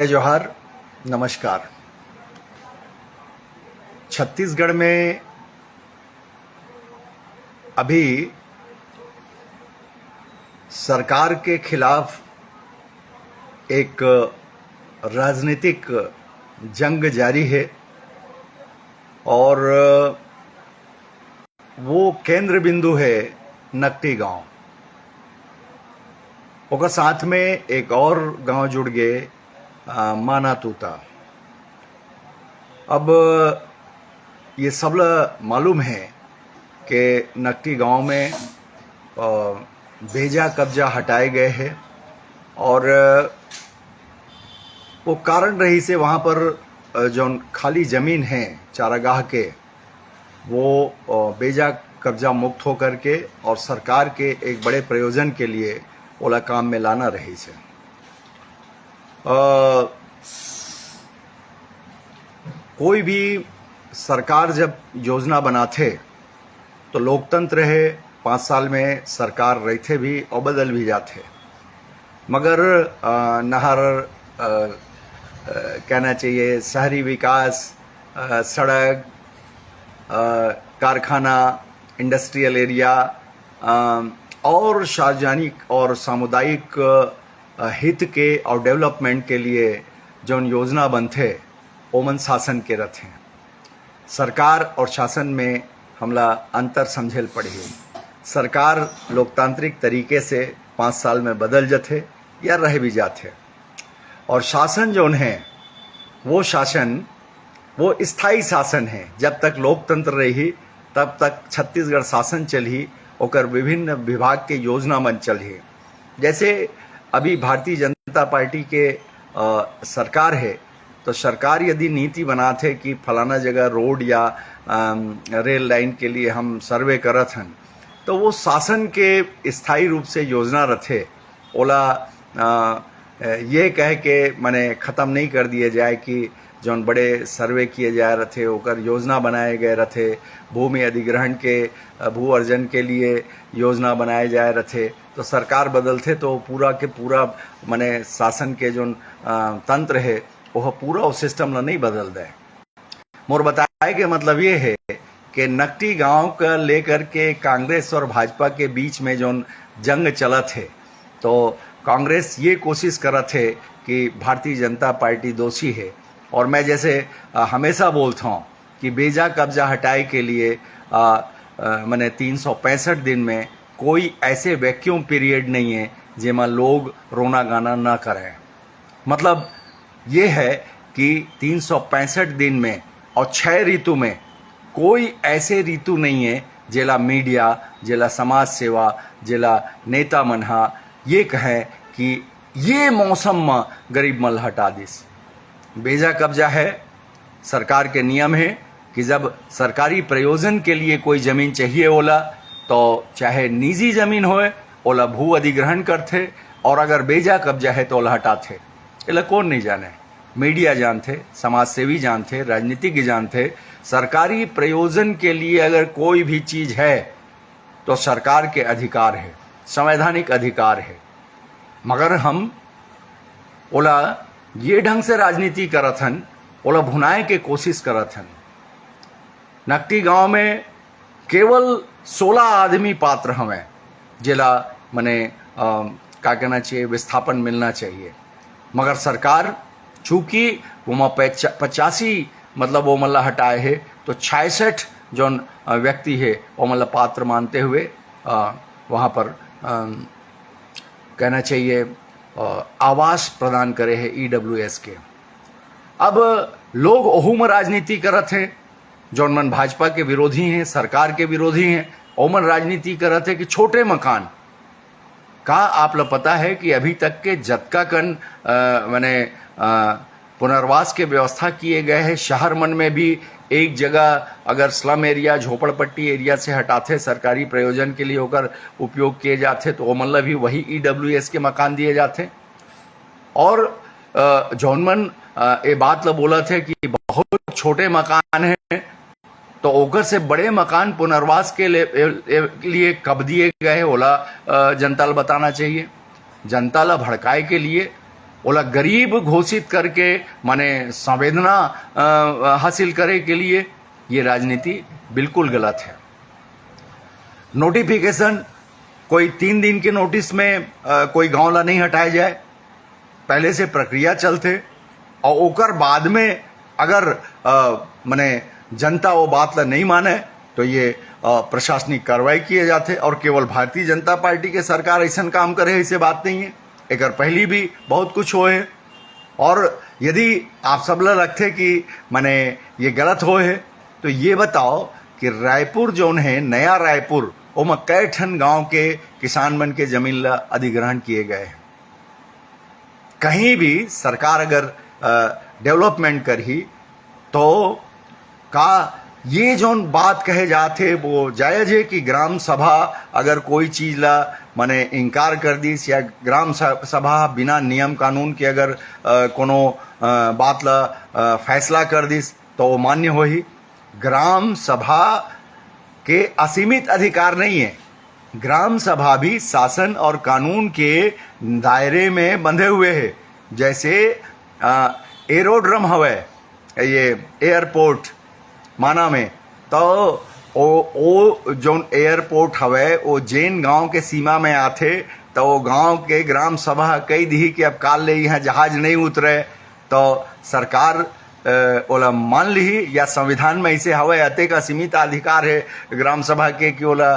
जय जोहार, नमस्कार। छत्तीसगढ़ में अभी सरकार के खिलाफ एक राजनीतिक जंग जारी है और वो केंद्र बिंदु है नकटी गांव। ओकर साथ में एक और गांव जुड़ गए माना तूता। अब ये सब मालूम है कि नकटी गांव में बेजा कब्जा हटाए गए हैं और वो कारण रही से वहाँ पर जो खाली ज़मीन है चारागाह के वो बेजा कब्जा मुक्त होकर के और सरकार के एक बड़े प्रयोजन के लिए ओला काम में लाना रही से। कोई भी सरकार जब योजना बनाते तो लोकतंत्र है, 5 साल में सरकार रहते भी और बदल भी जाते, मगर नहर कहना चाहिए, शहरी विकास, सड़क, कारखाना, इंडस्ट्रियल एरिया और सार्वजनिक और सामुदायिक हित के और डेवलपमेंट के लिए जो योजना बनते ओमन शासन के रथ हैं। सरकार और शासन में हमला अंतर समझेल पड़ी। सरकार लोकतांत्रिक तरीके से 5 साल में बदल जाते या रह भी जाते और शासन जो है वो शासन वो स्थायी शासन है। जब तक लोकतंत्र रही तब तक छत्तीसगढ़ शासन चली, ओकर विभिन्न विभाग के योजना मन चली। जैसे अभी भारतीय जनता पार्टी के सरकार है तो सरकार यदि नीति बनाते कि फलाना जगह रोड या रेल लाइन के लिए हम सर्वे करत हन तो वो शासन के स्थायी रूप से योजना रथे ओला ये कह के माने ख़त्म नहीं कर दिए जाए कि जौन बड़े सर्वे किए जाए रथे ओकर योजना बनाए गए रथे, भूमि अधिग्रहण के भू अर्जन के लिए योजना बनाए जाए रथे। तो सरकार बदलते तो पूरा के पूरा माने शासन के जो तंत्र है वह पूरा उस सिस्टम ला नहीं बदल दे। मोर बताए के मतलब ये है कि नकटी गांव का लेकर के कांग्रेस और भाजपा के बीच में जो जंग चलत है तो कांग्रेस ये कोशिश करत है कि भारतीय जनता पार्टी दोषी है। और मैं जैसे हमेशा बोलता हूँ कि बेजा कब्जा हटाए के लिए मैंने 365 दिन में कोई ऐसे वैक्यूम पीरियड नहीं है जिसमें लोग रोना गाना ना करें। मतलब ये है कि 365 दिन में और 6 ऋतु में कोई ऐसे ऋतु नहीं है जिला मीडिया, जिला समाज सेवा, जिला नेता मनहा ये कहें कि ये मौसम में गरीब मल हटा दिस। बेजा कब्जा है, सरकार के नियम है कि जब सरकारी प्रयोजन के लिए कोई ज़मीन चाहिए ओला तो चाहे निजी ज़मीन होए ओला भू अधिग्रहण करते और अगर बेजा कब्जा है तो ओला हटाते। इला कौन नहीं जाने, मीडिया जानते, समाज सेवी जानते, राजनीतिज्ञ जानते। सरकारी प्रयोजन के लिए अगर कोई भी चीज़ है तो सरकार के अधिकार है, संवैधानिक अधिकार है। मगर हम ओला ये ढंग से राजनीति करत हन, ओला भुनाए के कोशिश करत हन। नकटी गांव में केवल 16 आदमी पात्र हमें जिला मने का कहना चाहिए विस्थापन मिलना चाहिए, मगर सरकार चूंकि वो 85 मतलब वो मल्ला हटाए है तो 66 जो व्यक्ति है वो मतलब पात्र मानते हुए वहाँ पर कहना चाहिए आवास प्रदान करे है EWS के। अब लोग ओहू में राजनीति करत हैं, जौन मन भाजपा के विरोधी हैं, सरकार के विरोधी हैं, ओमन राजनीति करत है कि छोटे मकान का आप लोग पता है कि अभी तक के जतका कन मैंने पुनर्वास के व्यवस्था किए गए हैं। शहर मन में भी एक जगह अगर स्लम एरिया, झोपड़पट्टी एरिया से हटाते सरकारी प्रयोजन के लिए होकर उपयोग किए जाते तो मतलब भी वही EWS के मकान दिए जाते। और जौनमन ये बात ला बोला थे कि बहुत छोटे मकान हैं तो ओकर से बड़े मकान पुनर्वास के लिए कब दिए गए ओला जनता ला बताना चाहिए। जनता ला भड़काए के लिए ओला गरीब घोषित करके माने संवेदना हासिल करे के लिए ये राजनीति बिल्कुल गलत है। नोटिफिकेशन कोई 3 दिन के नोटिस में कोई गांव ला नहीं हटाया जाए, पहले से प्रक्रिया चलते और ओकर बाद में अगर माने जनता वो बात ला नहीं माने तो ये प्रशासनिक कार्रवाई किए जाते। और केवल भारतीय जनता पार्टी के सरकार ऐसा काम करे ऐसे बात नहीं है, एक पहली भी बहुत कुछ होए। और यदि आप सब लोग लगते कि माने ये गलत होए तो ये बताओ कि रायपुर जोन है नया रायपुर ओमा कई ठन गांव के किसान मन के जमीन ला अधिग्रहण किए गए। कहीं भी सरकार अगर डेवलपमेंट करी तो का ये जोन बात कहे जाते वो जायज है कि ग्राम सभा अगर कोई चीज ला माने इनकार कर दीस या ग्राम सभा बिना नियम कानून के अगर कोनो बात ला फैसला कर दीस तो वो मान्य हो ही। ग्राम सभा के असीमित अधिकार नहीं है, ग्राम सभा भी शासन और कानून के दायरे में बंधे हुए है। जैसे एरोड्रम हवे ये एयरपोर्ट माना में, तो ओ जोन एयरपोर्ट हवे वो जैन गांव के सीमा में आते तो वो गांव के ग्राम सभा कही दी कि अब काल ले यहाँ जहाज नहीं उतरे तो सरकार ओला मान ली या संविधान में ऐसे हवे अते का सीमित अधिकार है ग्राम सभा के कि ओला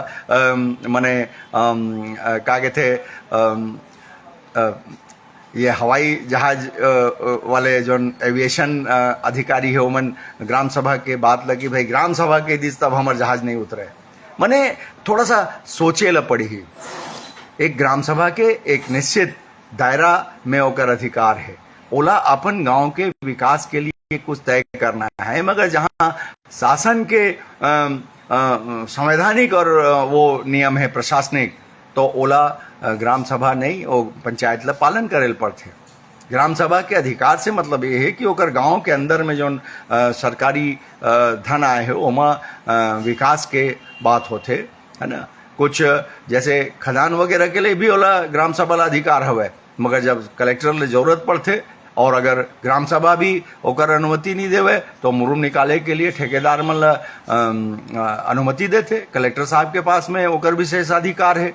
माने का कहते ये हवाई जहाज वाले जो एविएशन अधिकारी है ओमन ग्राम सभा के बात लगी भाई ग्राम सभा के दिस तब हमार जहाज नहीं उतरे। माने थोड़ा सा सोचे ला पड़ी ही। एक ग्राम सभा के एक निश्चित दायरा में होकर अधिकार है, ओला अपन गांव के विकास के लिए कुछ तय करना है। मगर जहां शासन के संवैधानिक और वो नियम है प्रशासनिक तो ओला ग्राम सभा नहीं वो पंचायत ला पालन करेल पड़ते। ग्राम सभा के अधिकार से मतलब ये है कि ओकर गांव के अंदर में जो सरकारी धन आए है ओमा विकास के बात होते है ना। कुछ जैसे खदान वगैरह के लिए भी ओला ग्राम सभा ला अधिकार हवे, मगर जब कलेक्टर ले जरूरत पड़ते और अगर ग्राम सभा भी ओकर अनुमति नहीं देवे तो मुरुम निकाले के लिए ठेकेदार मन ला अनुमति देते। कलेक्टर साहब के पास में ओकर विशेष अधिकार है।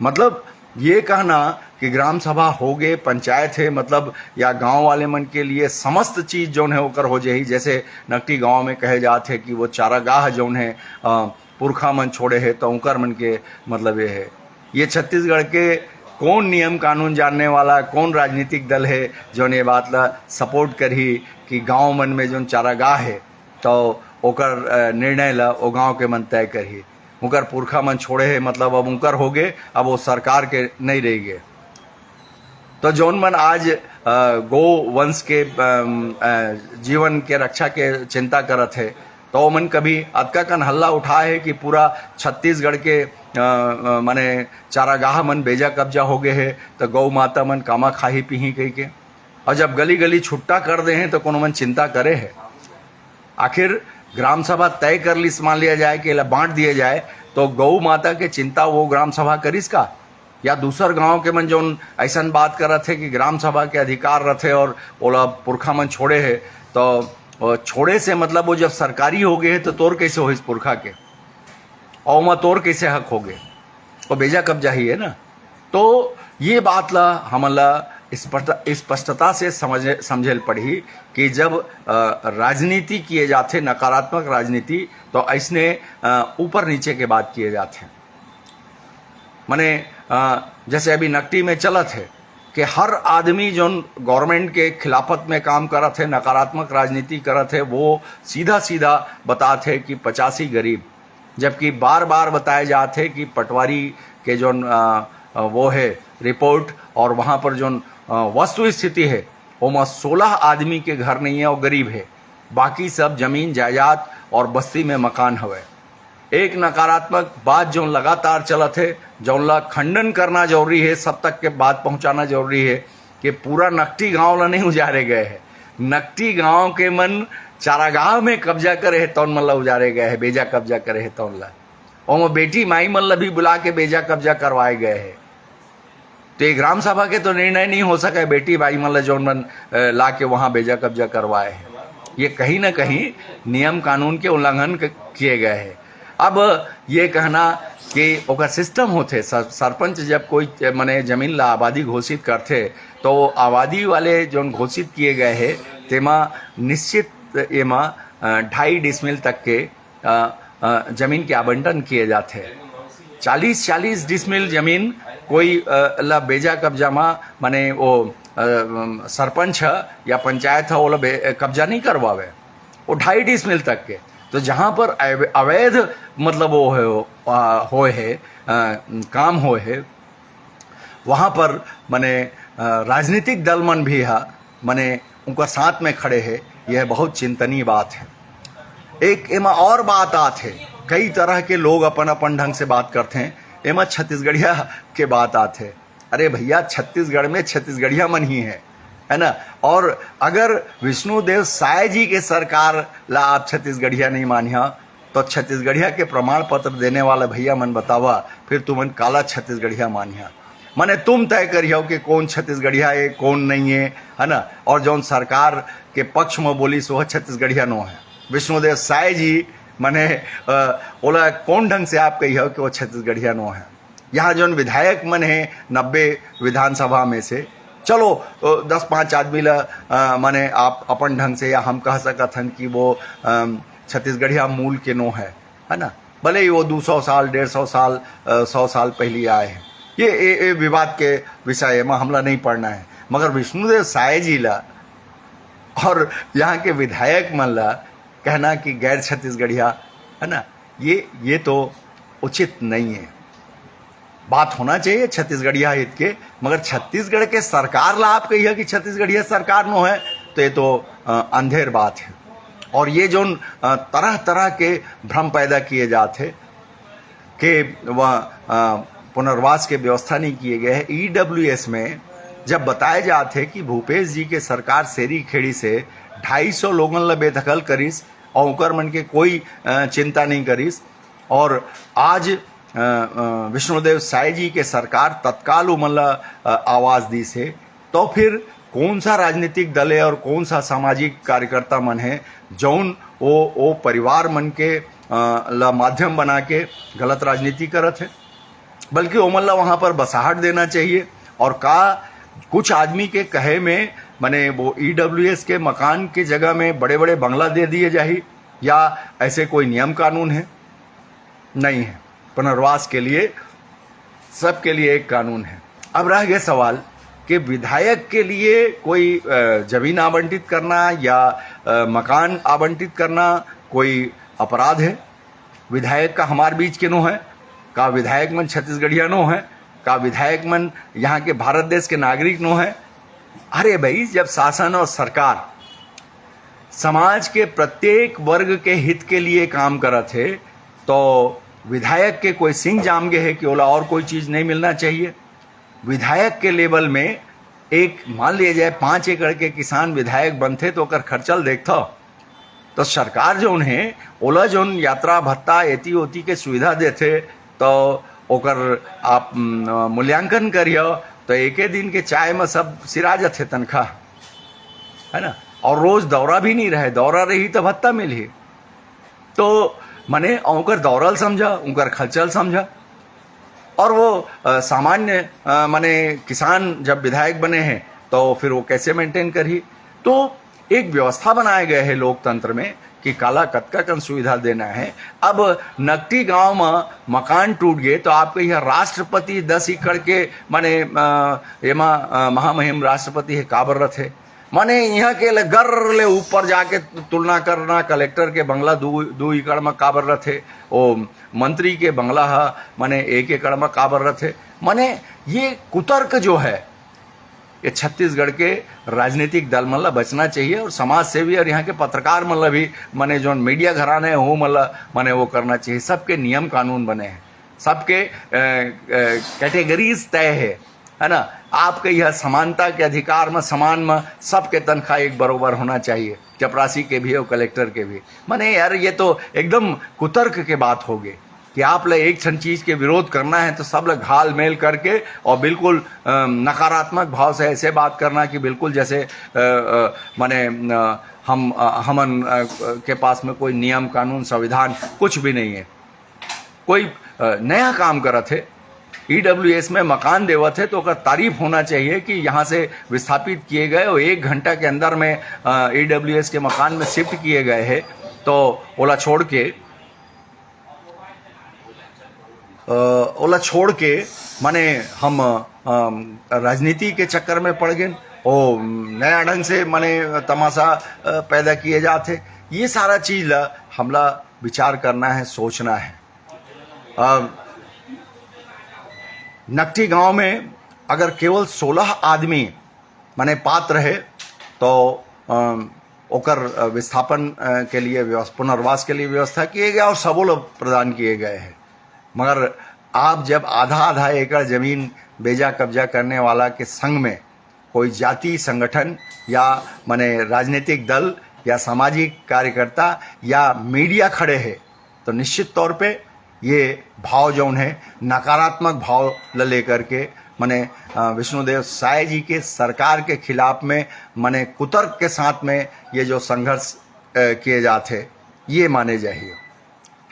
मतलब ये कहना कि ग्राम सभा हो गए पंचायत है मतलब या गांव वाले मन के लिए समस्त चीज जोन है ओकर हो जाही। जैसे नकटी गांव में कहे जाते हैं कि वो चारागाह जोन है पुरखा मन छोड़े है तो ओकर मन के मतलब ये है। ये छत्तीसगढ़ के कौन नियम कानून जानने वाला कौन राजनीतिक दल है जो ये बात ला सपोर्ट करी कि गांव मन में जो चारागाह है तो ओकर निर्णय ला वो गांव के मन तय करी। उनकर पुरखा मन छोड़े है मतलब अब उनकर हो गए, अब वो सरकार के नहीं रह गए। तो जौन मन आज गो वंश के जीवन के रक्षा के चिंता करत है तो मन कभी अतका कन हल्ला उठाए है कि पूरा छत्तीसगढ़ के माने चारागाह मन बेजा कब्जा हो गए है तो गौ माता मन कामा खाही पीही कही के। और जब गली गली छुट्टा कर दे हैं तो कोनो मन चिंता करे है। आखिर ग्राम सभा तय कर ली मान लिया जाए कि बांट दिया जाए तो गौ माता के चिंता वो ग्राम सभा करिस का, या दूसर गांव के मन जो ऐसा बात कर रहे थे कि ग्राम सभा के अधिकार रथे और ओला पुरखा मन छोड़े है तो छोड़े से मतलब वो जब सरकारी हो गए तो तोर कैसे हो इस पुरखा के और वहाँ तोर कैसे हक हो गए, वो बेजा कब्जा ही है ना। तो ये बात ला हमला स्पष्टता से समझेल पड़ी कि जब राजनीति किए जाते नकारात्मक राजनीति तो ऐसने ऊपर नीचे के बात किए जाते हैं। माने जैसे अभी नकटी में चलत है कि हर आदमी जो गवर्नमेंट के खिलाफत में काम करत है नकारात्मक राजनीति करत है वो सीधा सीधा बताते है कि 85 गरीब, जबकि बार बार बताए जाते हैं कि पटवारी के जो वो है रिपोर्ट और वहाँ पर जो वस्तु स्थिति है वो 16 आदमी के घर नहीं है और गरीब है, बाकी सब जमीन जायदाद और बस्ती में मकान हवे। एक नकारात्मक बात जो लगातार चलत है जौनला खंडन करना जरूरी है, सब तक के बात पहुंचाना जरूरी है कि पूरा नकटी गांव ला नहीं उजारे गए है। नकटी गांव के मन चारागाह में कब्जा करे है तौन मन ला उजारे गए है, बेजा कब्जा करे है तौन ला, और बेटी माई मन ला भी बुला के बेजा कब्जा करवाए गए है। तो ये ग्राम सभा के तो निर्णय नहीं हो सका बेटी भाई मतलब जो मन ला के वहाँ बेजा कब्जा करवाए हैं। ये कहीं ना कहीं नियम कानून के उल्लंघन किए गए हैं। अब ये कहना कि ओकर सिस्टम होते सरपंच जब कोई मने जमीन ला आबादी घोषित करते तो आबादी वाले जो घोषित किए गए हैं तेमा निश्चित एमा 2.5 डिसमिल तक के जमीन के आवंटन किए जाते हैं। 40 डिसमिल जमीन कोई ला बेजा कब्जा में मने वो सरपंच या पंचायत है वो कब्जा नहीं करवावे, वो 2.5 डिसमिल तक के। तो जहाँ पर अवैध मतलब वो है काम हो है वहाँ पर मने राजनीतिक दल मन भी है मने उनका साथ में खड़े है। यह बहुत चिंतनीय बात है। एक एमा और बात आते कई तरह के लोग अपन अपन ढंग से बात करते हैं। एमा छत्तीसगढ़िया के बात आते। अरे भैया छत्तीसगढ़ में छत्तीसगढ़िया मन ही है ना। और अगर विष्णुदेव साय जी के सरकार ला आप छत्तीसगढ़िया नहीं मानिया तो छत्तीसगढ़िया के प्रमाण पत्र देने वाला भैया मन बतावा फिर तुमन काला छत्तीसगढ़िया मानिया। माने तुम तय करियो कि कौन छत्तीसगढ़िया है कौन नहीं है ना। और जौन सरकार के पक्ष में बोली सो छत्तीसगढ़िया नो है। विष्णुदेव साय जी मने ओला कौन ढंग से आप कहियो कि वो छत्तीसगढ़िया नो है। यहाँ जौन विधायक मन है 90 विधानसभा में से चलो 10-5 आदमी ला मने आप अपन ढंग से या हम कह सकत हन कि वो छत्तीसगढ़िया मूल के नो है ना। भले ही वो 200 साल 150 साल 100 साल पहले आए हैं। ये विवाद के विषय में हमला नहीं पढ़ना है। मगर विष्णुदेव साय जी ला और यहाँ के विधायक मन ला कहना कि गैर छत्तीसगढ़िया है ना, ये तो उचित नहीं है। बात होना चाहिए छत्तीसगढ़िया हित के, मगर छत्तीसगढ़ के सरकार ला आप कहिए कि छत्तीसगढ़िया सरकार नो है तो ये तो अंधेर बात है। और ये जो तरह तरह के भ्रम पैदा किए जाते कि वह पुनर्वास के व्यवस्था नहीं किए गए हैं। EWS में जब बताए जाते कि भूपेश जी के सरकार सेरी खेड़ी से 250 लोगन ला बेदखल करीस और उकर मन के कोई चिंता नहीं करीस। और आज विष्णुदेव साय जी के सरकार तत्काल उमन ला आवाज दी से, तो फिर कौन सा राजनीतिक दल है और कौन सा सामाजिक कार्यकर्ता मन है जौन वो परिवार मन के ला माध्यम बना के गलत राजनीति करत है। बल्कि ओमन ला वहाँ पर बसाहट देना चाहिए। और का कुछ आदमी के कहे में मने वो EWS के मकान के जगह में बड़े बड़े बंगला दे दिए जाए या ऐसे कोई नियम कानून है? नहीं है। पुनर्वास के लिए सबके लिए एक कानून है। अब रह गया सवाल कि विधायक के लिए कोई जमीन आवंटित करना या मकान आवंटित करना कोई अपराध है? विधायक का हमार बीच के नो है? का विधायक मन छत्तीसगढ़िया नो है? का विधायक मन यहाँ के भारत देश के नागरिक नो है? अरे भाई, जब शासन और सरकार समाज के प्रत्येक वर्ग के हित के लिए काम करत है तो विधायक के कोई सिंह जाम गए है कि ओला और कोई चीज नहीं मिलना चाहिए। विधायक के लेवल में एक मान लिया जाए 5 एकड़ के किसान विधायक बनते तो ओकर खर्चल देखता तो सरकार जो है ओला जो यात्रा भत्ता एती ओती के सुविधा देते तो ओकर आप मूल्यांकन करियो तो एक दिन के चाय में सब सिरा जाते तनख्वाह, है ना। और रोज दौरा भी नहीं रहे, दौरा रही तो भत्ता मिली। तो मने उनकर दौड़ल समझा, उनकर खर्चल समझा। और वो सामान्य मने किसान जब विधायक बने हैं तो फिर वो कैसे मेंटेन करी। तो एक व्यवस्था बनाए गए है लोकतंत्र में कि काला कतका कन सुविधा देना है। अब नकटी गांव में मकान टूट गए तो आपके यहाँ राष्ट्रपति 10 एकड़ के माने एमा महामहिम राष्ट्रपति है काबर रथे, माने यहाँ के गर ले ऊपर जाके तुलना करना कलेक्टर के बंगला 2 एकड़ में काबर रथे, ओ मंत्री के बंगला है माने 1 एकड़ में काबर रथे। माने ये कुतर्क जो है ये छत्तीसगढ़ के राजनीतिक दल मतलब बचना चाहिए। और समाज सेवी और यहाँ के पत्रकार मतलब भी माने जो मीडिया घराने हो मतलब माने वो करना चाहिए। सबके नियम कानून बने हैं, सबके कैटेगरीज तय है ना। आपके यह समानता के अधिकार में समान में सबके तनख्वाह एक बरोबर होना चाहिए, चपरासी के भी और कलेक्टर के भी। माने यार ये तो एकदम कुतर्क के बात हो गई। कि आप लोग एक क्षण चीज के विरोध करना है तो सब लोग घाल मेल करके और बिल्कुल नकारात्मक भाव से ऐसे बात करना कि बिल्कुल जैसे माने हमन के पास में कोई नियम कानून संविधान कुछ भी नहीं है। कोई नया काम करत है, ईडब्ल्यूएस में मकान देवत है तो उसका तारीफ होना चाहिए कि यहाँ से विस्थापित किए गए और 1 घंटा के अंदर में ईडब्ल्यूएस के मकान में शिफ्ट किए गए हैं। तो ओला छोड़ के माने हम राजनीति के चक्कर में पड़ गए, ओ नया ढंग से माने तमाशा पैदा किए जाते। ये सारा चीज हमला विचार करना है, सोचना है। नकटी गांव में अगर केवल 16 आदमी माने पात्र है तो ओकर विस्थापन के लिए पुनर्वास के लिए व्यवस्था किए गया और सबूल प्रदान किए गए हैं। मगर आप जब आधा एकड़ जमीन बेजा कब्जा करने वाला के संग में कोई जाति संगठन या माने राजनीतिक दल या सामाजिक कार्यकर्ता या मीडिया खड़े हैं तो निश्चित तौर पे ये भाव जौन है नकारात्मक भाव लेकर के माने विष्णुदेव साय जी के सरकार के खिलाफ में माने कुतर्क के साथ में ये जो संघर्ष किए जाते ये माने जाइए।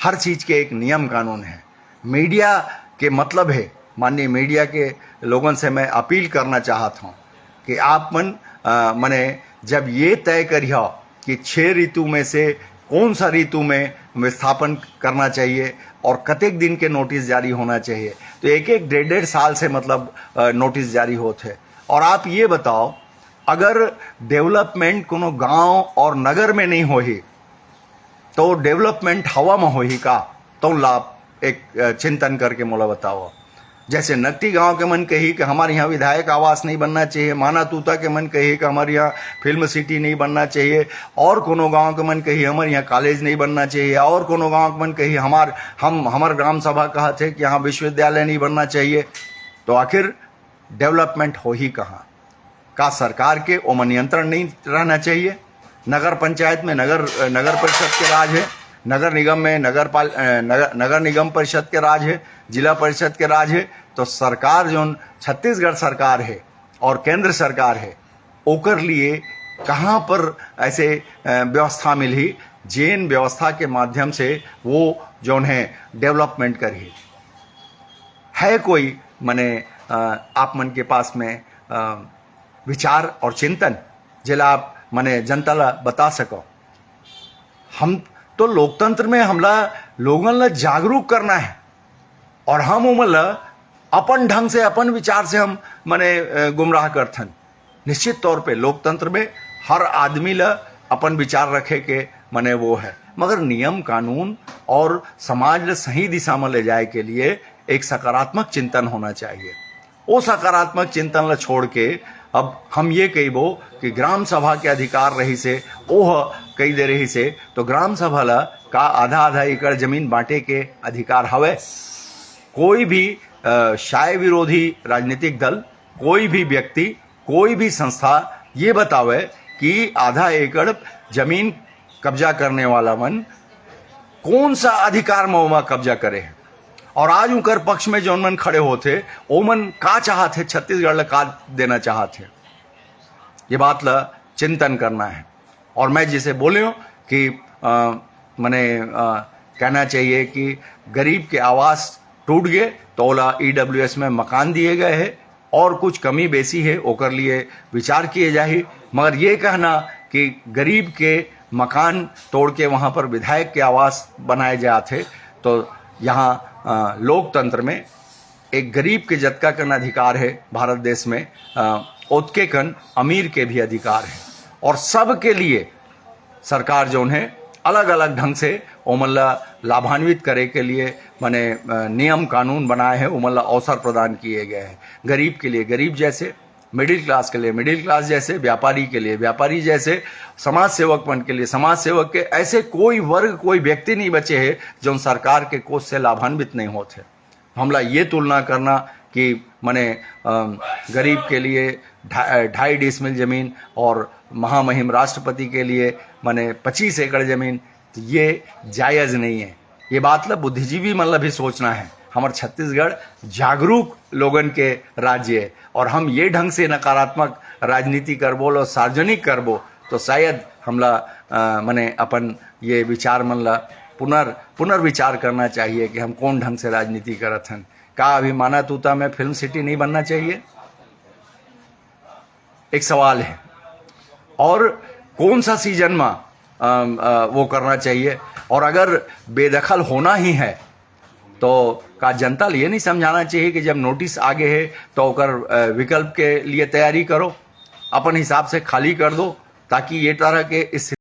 हर चीज के एक नियम कानून है। मीडिया के मतलब है, माननीय मीडिया के लोगों से मैं अपील करना चाहता हूँ कि आप माने जब ये तय करिए कि 6 ऋतु में से कौन सा ऋतु में विस्थापन करना चाहिए और कतेक दिन के नोटिस जारी होना चाहिए, तो एक 1.5 साल से मतलब नोटिस जारी होते। और आप ये बताओ, अगर डेवलपमेंट कोनो गांव और नगर में नहीं होही तो डेवलपमेंट हवा में होही का? तो लाभ एक चिंतन करके मोला बताओ। जैसे नकटी गांव के मन कही कि हमारे यहाँ विधायक आवास नहीं बनना चाहिए, माना तूता के मन कही कि हमारे यहाँ फिल्म सिटी नहीं बनना चाहिए, और कोनो गांव के मन कही हमारे यहाँ कॉलेज नहीं बनना चाहिए, और कोनो गांव के मन कही हमार ग्राम सभा कहा थे कि यहाँ विश्वविद्यालय नहीं बनना चाहिए। तो आखिर डेवलपमेंट हो ही कहाँ? का सरकार के ओम नियंत्रण नहीं रहना चाहिए? नगर पंचायत में नगर परिषद के राज है, नगर निगम में नगर निगम परिषद के राज है, जिला परिषद के राज है। तो सरकार जो छत्तीसगढ़ सरकार है और केंद्र सरकार है, ओकर लिए कहाँ पर ऐसे व्यवस्था मिली जेन व्यवस्था के माध्यम से वो जो है डेवलपमेंट करी है? कोई माने आप मन के पास में विचार और चिंतन जिला आप माने जनता ला बता सको? हम तो लोकतंत्र में हमला लोगन ला जागरूक करना है और हम उमला अपन ढंग से अपन विचार से हम माने गुमराह करथन। निश्चित तौर पे लोकतंत्र में हर आदमी ला अपन विचार रखे के माने वो है, मगर नियम कानून और समाज ला सही दिशा में ले जाए के लिए एक सकारात्मक चिंतन होना चाहिए। वो सकारात्मक चिंतन ला छोड़ के अब हम ये कहिबो कि ग्राम सभा के अधिकार रही से ओह कही दे रही से, तो ग्राम सभा ला का आधा एकड़ जमीन बांटे के अधिकार हवे? कोई भी शाय विरोधी राजनीतिक दल, कोई भी व्यक्ति, कोई भी संस्था ये बतावे कि आधा एकड़ जमीन कब्जा करने वाला मन कौन सा अधिकार में ओमा कब्जा करे? और आज उनकर पक्ष में जो मन खड़े होते ओमन का चाहते, छत्तीसगढ़ ला का देना चाहते, ये बात ला चिंतन करना है। और मैं जिसे बोले हूँ कि मैंने कहना चाहिए कि गरीब के आवास टूट गए तो ओला ईडब्ल्यूएस में मकान दिए गए हैं और कुछ कमी बेसी है ओकर लिए विचार किए जाए, मगर ये कहना कि गरीब के मकान तोड़ के वहाँ पर विधायक के आवास बनाए जाते, तो यहाँ लोकतंत्र में एक गरीब के जतका कन अधिकार है भारत देश में, ओतके कन अमीर के भी अधिकार है। और सब के लिए सरकार जो है अलग अलग ढंग से ओमल्ला लाभान्वित करे के लिए माने नियम कानून बनाए हैं, ओमल्ला अवसर प्रदान किए गए हैं। गरीब के लिए गरीब जैसे, मिडिल क्लास के लिए मिडिल क्लास जैसे, व्यापारी के लिए व्यापारी जैसे, समाज सेवकपन के लिए समाज सेवक के, ऐसे कोई वर्ग कोई व्यक्ति नहीं बचे हैं जो सरकार के कोष से लाभान्वित नहीं होते। हमला ये तुलना करना कि माने गरीब के लिए 2.5 डिसमिल जमीन और महामहिम राष्ट्रपति के लिए माने 25 एकड़ जमीन, तो ये जायज़ नहीं है। ये बात ला बुद्धिजीवी मतलब भी सोचना है। हमार छत्तीसगढ़ जागरूक लोगन के राज्य है और हम ये ढंग से नकारात्मक राजनीति करबो लो सार्वजनिक करबो तो शायद हमला मने अपन ये विचार मन ला पुनर्विचार करना चाहिए कि हम कौन ढंग से राजनीति करत हन। का अभी माना तूता में फिल्म सिटी नहीं बनना चाहिए? एक सवाल है। और कौन सा सीजन में वो करना चाहिए? और अगर बेदखल होना ही है तो का जनता ये नहीं समझाना चाहिए कि जब नोटिस आगे है तो ओकर विकल्प के लिए तैयारी करो, अपन हिसाब से खाली कर दो, ताकि ये तरह के इस